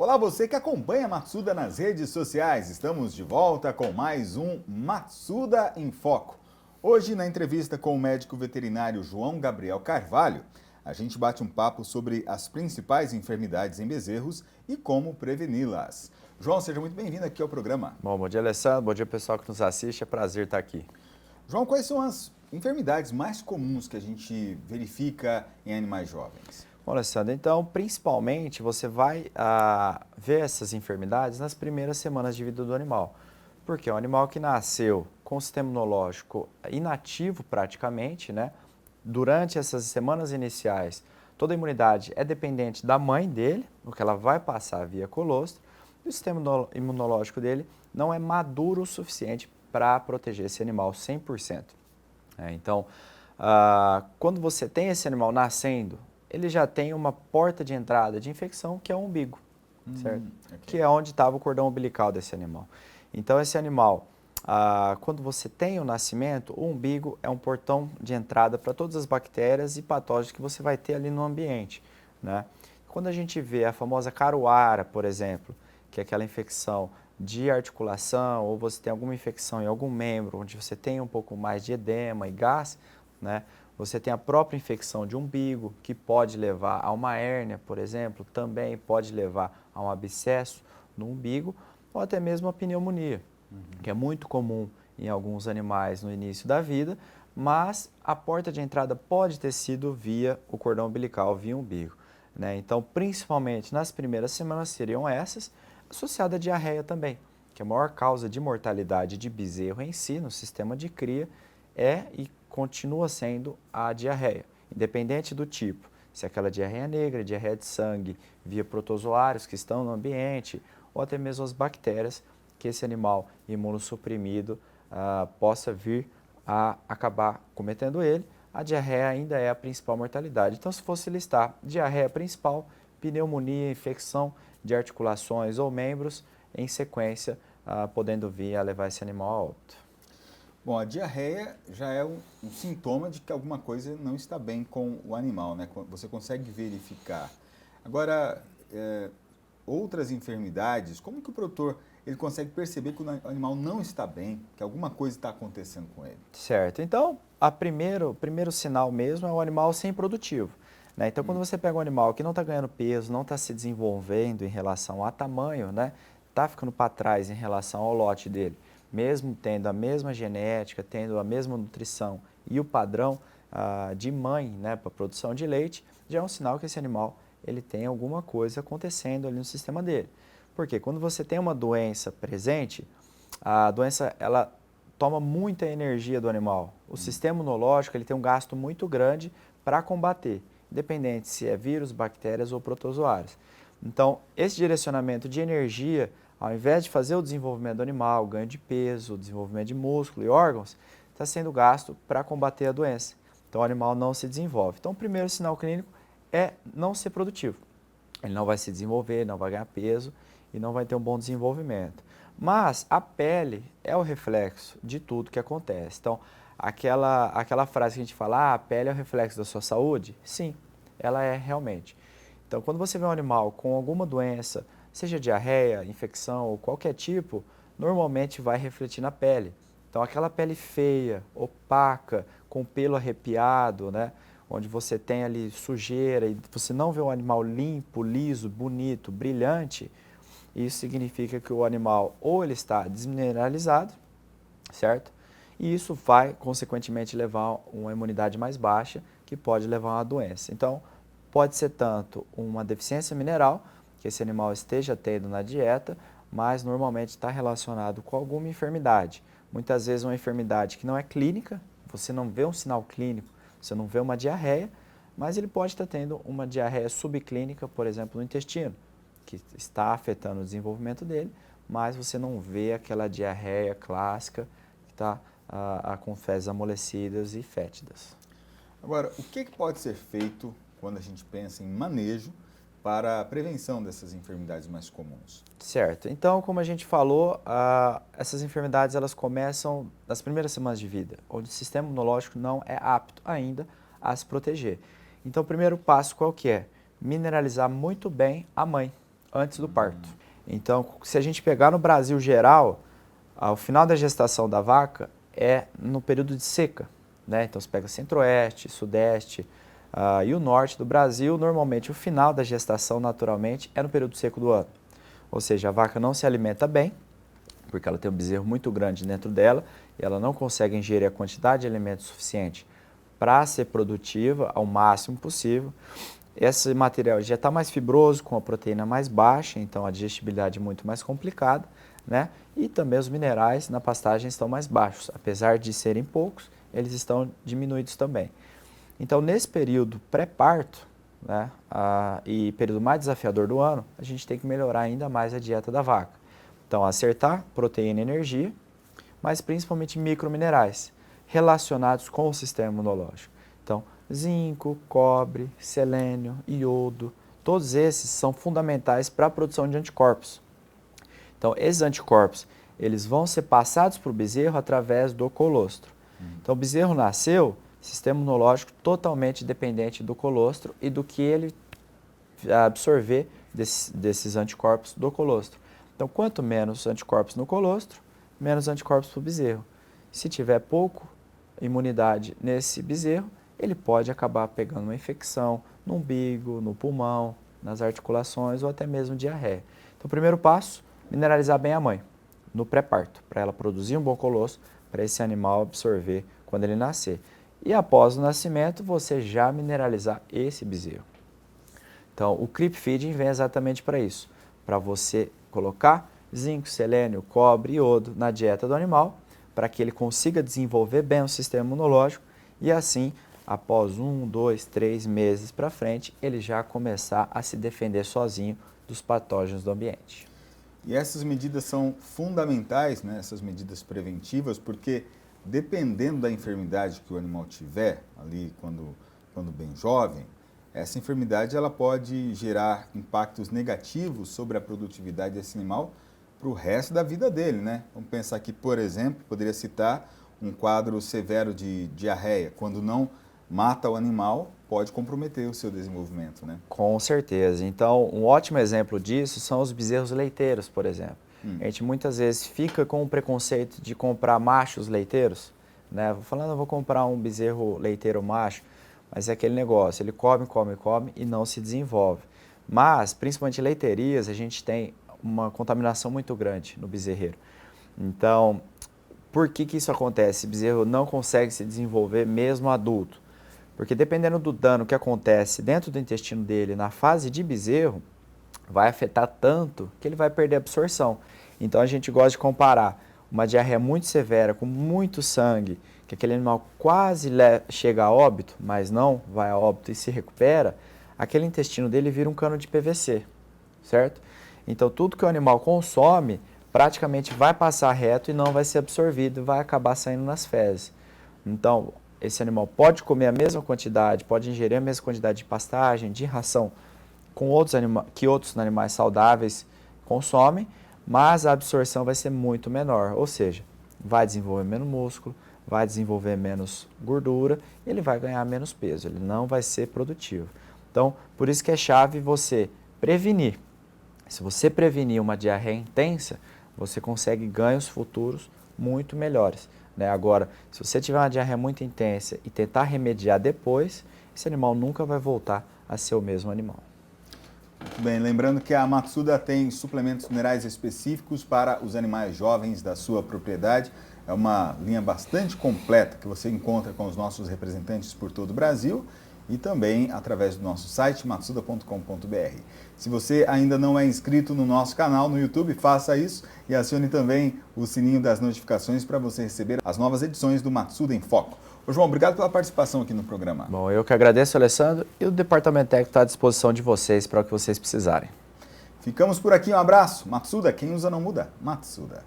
Olá, você que acompanha a Matsuda nas redes sociais. Estamos de volta com mais um Matsuda em Foco. Hoje, na entrevista com o médico veterinário João Gabriel Carvalho, a gente bate um papo sobre as principais enfermidades em bezerros e como preveni-las. João, seja muito bem-vindo aqui ao programa. Bom dia, Alessandro. Bom dia, pessoal que nos assiste. É prazer estar aqui. João, quais são as enfermidades mais comuns que a gente verifica em animais jovens? Bom, Alessandro, então, principalmente, você vai ver essas enfermidades nas primeiras semanas de vida do animal. Porque é um animal que nasceu com o sistema imunológico inativo praticamente, né? Durante essas semanas iniciais, toda a imunidade é dependente da mãe dele, o que ela vai passar via colostro, e o sistema imunológico dele não é maduro o suficiente para proteger esse animal 100%. Então, quando você tem esse animal nascendo, ele já tem uma porta de entrada de infecção, que é o umbigo, certo? Okay. Que é onde estava o cordão umbilical desse animal. Então, esse animal, quando você tem o nascimento, o umbigo é um portão de entrada para todas as bactérias e patógenos que você vai ter ali no ambiente, né? Quando a gente vê a famosa caruara, por exemplo, que é aquela infecção de articulação, ou você tem alguma infecção em algum membro, onde você tem um pouco mais de edema e gás, né? Você tem a própria infecção de umbigo, que pode levar a uma hérnia, por exemplo, também pode levar a um abscesso no umbigo, ou até mesmo a pneumonia, que é muito comum em alguns animais no início da vida, mas a porta de entrada pode ter sido via o cordão umbilical, via o umbigo, né? Então, principalmente nas primeiras semanas seriam essas, associada à diarreia também, que a maior causa de mortalidade de bezerro em si, no sistema de cria, é e continua sendo a diarreia, independente do tipo, se é aquela diarreia negra, diarreia de sangue, via protozoários que estão no ambiente, ou até mesmo as bactérias que esse animal imunossuprimido possa vir a acabar cometendo ele, a diarreia ainda é a principal mortalidade. Então, se fosse listar diarreia principal, pneumonia, infecção de articulações ou membros, em sequência, podendo vir a levar esse animal a óbito. Bom, a diarreia já é um sintoma de que alguma coisa não está bem com o animal, né? Você consegue verificar. Agora, outras enfermidades, como que o produtor ele consegue perceber que o animal não está bem, que alguma coisa está acontecendo com ele? Certo. Então, o primeiro sinal mesmo é o animal sem produtivo, né? Então, quando você pega um animal que não está ganhando peso, não está se desenvolvendo em relação a tamanho, né? Está ficando para trás em relação ao lote dele, mesmo tendo a mesma genética, tendo a mesma nutrição e o padrão de mãe, né, para a produção de leite, já é um sinal que esse animal ele tem alguma coisa acontecendo ali no sistema dele. Porque quando você tem uma doença presente, a doença ela toma muita energia do animal. O sistema imunológico ele tem um gasto muito grande para combater, independente se é vírus, bactérias ou protozoários. Então, esse direcionamento de energia, ao invés de fazer o desenvolvimento do animal, o ganho de peso, o desenvolvimento de músculo e órgãos, está sendo gasto para combater a doença. Então, o animal não se desenvolve. Então, o primeiro sinal clínico é não ser produtivo. Ele não vai se desenvolver, não vai ganhar peso e não vai ter um bom desenvolvimento. Mas a pele é o reflexo de tudo que acontece. Então, aquela frase que a gente fala, a pele é o reflexo da sua saúde? Sim, ela é realmente. Então, quando você vê um animal com alguma doença, seja diarreia, infecção ou qualquer tipo, normalmente vai refletir na pele. Então, aquela pele feia, opaca, com pelo arrepiado, né? Onde você tem ali sujeira e você não vê um animal limpo, liso, bonito, brilhante, isso significa que o animal ou ele está desmineralizado, certo? E isso vai, consequentemente, levar a uma imunidade mais baixa, que pode levar a uma doença. Então, pode ser tanto uma deficiência mineral, que esse animal esteja tendo na dieta, mas normalmente está relacionado com alguma enfermidade. Muitas vezes uma enfermidade que não é clínica, você não vê um sinal clínico, você não vê uma diarreia, mas ele pode estar tendo uma diarreia subclínica, por exemplo, no intestino, que está afetando o desenvolvimento dele, mas você não vê aquela diarreia clássica que está com fezes amolecidas e fétidas. Agora, o que pode ser feito quando a gente pensa em manejo para a prevenção dessas enfermidades mais comuns? Certo. Então, como a gente falou, essas enfermidades elas começam nas primeiras semanas de vida, onde o sistema imunológico não é apto ainda a se proteger. Então, o primeiro passo qual que é? Mineralizar muito bem a mãe. antes do parto. Então, se a gente pegar no Brasil geral, o final da gestação da vaca é no período de seca, né? Então, você pega centro-oeste, sudeste e o norte do Brasil, normalmente o final da gestação, naturalmente, é no período seco do ano. Ou seja, a vaca não se alimenta bem, porque ela tem um bezerro muito grande dentro dela e ela não consegue ingerir a quantidade de alimento suficiente para ser produtiva ao máximo possível. Esse material já está mais fibroso, com a proteína mais baixa, então a digestibilidade é muito mais complicada, né? E também os minerais na pastagem estão mais baixos. Apesar de serem poucos, eles estão diminuídos também. Então, nesse período pré-parto, né, e período mais desafiador do ano, a gente tem que melhorar ainda mais a dieta da vaca. Então, acertar proteína e energia, mas principalmente microminerais relacionados com o sistema imunológico. Então, zinco, cobre, selênio, iodo, todos esses são fundamentais para a produção de anticorpos. Então, esses anticorpos, eles vão ser passados para o bezerro através do colostro. Então, o bezerro nasceu, sistema imunológico totalmente dependente do colostro e do que ele absorver desses anticorpos do colostro. Então, quanto menos anticorpos no colostro, menos anticorpos para o bezerro. Se tiver pouco imunidade nesse bezerro, ele pode acabar pegando uma infecção no umbigo, no pulmão, nas articulações ou até mesmo diarreia. Então, o primeiro passo, mineralizar bem a mãe no pré-parto, para ela produzir um bom colostro, para esse animal absorver quando ele nascer. E após o nascimento, você já mineralizar esse bezerro. Então, o creep feeding vem exatamente para isso, para você colocar zinco, selênio, cobre e iodo na dieta do animal, para que ele consiga desenvolver bem o sistema imunológico e assim, após 1, 2, 3 meses para frente, ele já começar a se defender sozinho dos patógenos do ambiente. E essas medidas são fundamentais, né, essas medidas preventivas, porque dependendo da enfermidade que o animal tiver, ali quando bem jovem, essa enfermidade ela pode gerar impactos negativos sobre a produtividade desse animal para o resto da vida dele, né? Vamos pensar aqui, por exemplo, poderia citar um quadro severo de diarreia. Quando não mata o animal, pode comprometer o seu desenvolvimento, né? Com certeza. Então, um ótimo exemplo disso são os bezerros leiteiros, por exemplo. A gente muitas vezes fica com o preconceito de comprar machos leiteiros, né? Falando, eu vou comprar um bezerro leiteiro macho, mas é aquele negócio, ele come e não se desenvolve. Mas, principalmente leiteiras, a gente tem uma contaminação muito grande no bezerreiro. Então, por que isso acontece? O bezerro não consegue se desenvolver mesmo adulto. Porque dependendo do dano que acontece dentro do intestino dele na fase de bezerro, vai afetar tanto que ele vai perder a absorção. Então a gente gosta de comparar uma diarreia muito severa, com muito sangue, que aquele animal quase chega a óbito, mas não vai a óbito e se recupera, aquele intestino dele vira um cano de PVC, certo? Então tudo que o animal consome praticamente vai passar reto e não vai ser absorvido, vai acabar saindo nas fezes. Então esse animal pode comer a mesma quantidade, pode ingerir a mesma quantidade de pastagem, de ração que outros animais saudáveis consomem, mas a absorção vai ser muito menor, ou seja, vai desenvolver menos músculo, vai desenvolver menos gordura, ele vai ganhar menos peso, ele não vai ser produtivo. Então, por isso que é chave você prevenir. Se você prevenir uma diarreia intensa, você consegue ganhos futuros muito melhores, né? Agora, se você tiver uma diarreia muito intensa e tentar remediar depois, esse animal nunca vai voltar a ser o mesmo animal. Muito bem, lembrando que a Matsuda tem suplementos minerais específicos para os animais jovens da sua propriedade. É uma linha bastante completa que você encontra com os nossos representantes por todo o Brasil e também através do nosso site matsuda.com.br. Se você ainda não é inscrito no nosso canal no YouTube, faça isso e acione também o sininho das notificações para você receber as novas edições do Matsuda em Foco. Ô João, obrigado pela participação aqui no programa. Bom, eu que agradeço, Alessandro, e o Departamento Técnico está à disposição de vocês para o que vocês precisarem. Ficamos por aqui, um abraço. Matsuda, quem usa não muda. Matsuda.